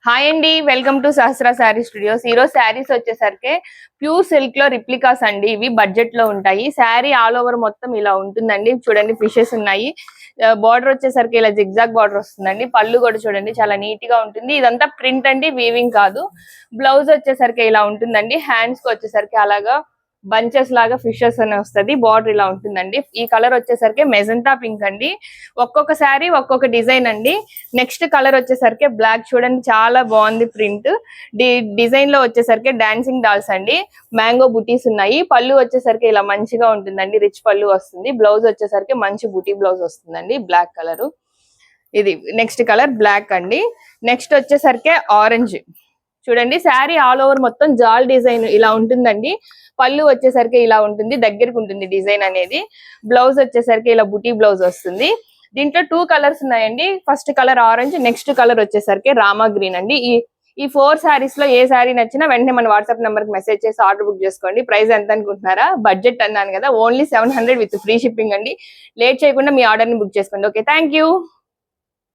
Hi అండి, welcome to Sahasra sari studios. ఈరోజు శారీస్ వచ్చేసరికి ప్యూర్ సిల్క్ లో రిప్లికాస్ అండి. ఇవి బడ్జెట్ లో ఉంటాయి. శారీ ఆల్ ఓవర్ మొత్తం ఇలా ఉంటుందండి. చూడండి ఫిషెస్ ఉన్నాయి. బార్డర్ వచ్చేసరికి ఇలా జిగ్జాగ్ బార్డర్ వస్తుందండి. పళ్ళు కూడా చూడండి చాలా నీట్ గా ఉంటుంది. ఇదంతా ప్రింట్ అండి, వీవింగ్ కాదు. బ్లౌజ్ వచ్చేసరికి ఇలా ఉంటుందండి. హ్యాండ్స్ కి వచ్చేసరికి అలాగా బంచెస్ లాగా ఫిషెస్ అని వస్తుంది. బార్డర్ ఇలా ఉంటుందండి. ఈ కలర్ వచ్చేసరికి మెజంతా పింక్ అండి. ఒక్కొక్క శారీ ఒక్కొక్క డిజైన్ అండి. నెక్స్ట్ కలర్ వచ్చేసరికి బ్లాక్. చూడండి చాలా బాగుంది ప్రింట్. డిజైన్ లో వచ్చేసరికి డాన్సింగ్ డాల్స్ అండి. మ్యాంగో బుటీస్ ఉన్నాయి. పళ్ళు వచ్చేసరికి ఇలా మంచిగా ఉంటుందండి. రిచ్ పళ్ళు వస్తుంది. బ్లౌజ్ వచ్చేసరికి మంచి బుటీ బ్లౌజ్ వస్తుందండి. Black colour. ఇది నెక్స్ట్ కలర్ బ్లాక్ అండి. నెక్స్ట్ వచ్చేసరికి ఆరెంజ్. చూడండి శారీ ఆల్ ఓవర్ మొత్తం జాల్ డిజైన్ ఇలా ఉంటుందండి. పళ్ళు వచ్చేసరికి ఇలా ఉంటుంది, దగ్గరకు ఉంటుంది డిజైన్ అనేది. బ్లౌజ్ వచ్చేసరికి ఇలా బుటీ బ్లౌజ్ వస్తుంది. దీంట్లో 2 కలర్స్ ఉన్నాయండి. First colour orange, next colour వచ్చేసరికి రామా గ్రీన్ అండి. ఈ 4 శారీస్ లో ఏ శారీ నచ్చినా వెంటనే మన వాట్సాప్ నెంబర్ కి మెసేజ్ చేసి ఆర్డర్ బుక్ చేసుకోండి. ప్రైస్ ఎంత అనుకుంటున్నారా? బడ్జెట్ అన్నాను కదా, ఓన్లీ 700 విత్ ఫ్రీ షిప్పింగ్ అండి. లేట్ చేయకుండా మీ ఆర్డర్ ని బుక్ చేసుకోండి. Okay, thank you.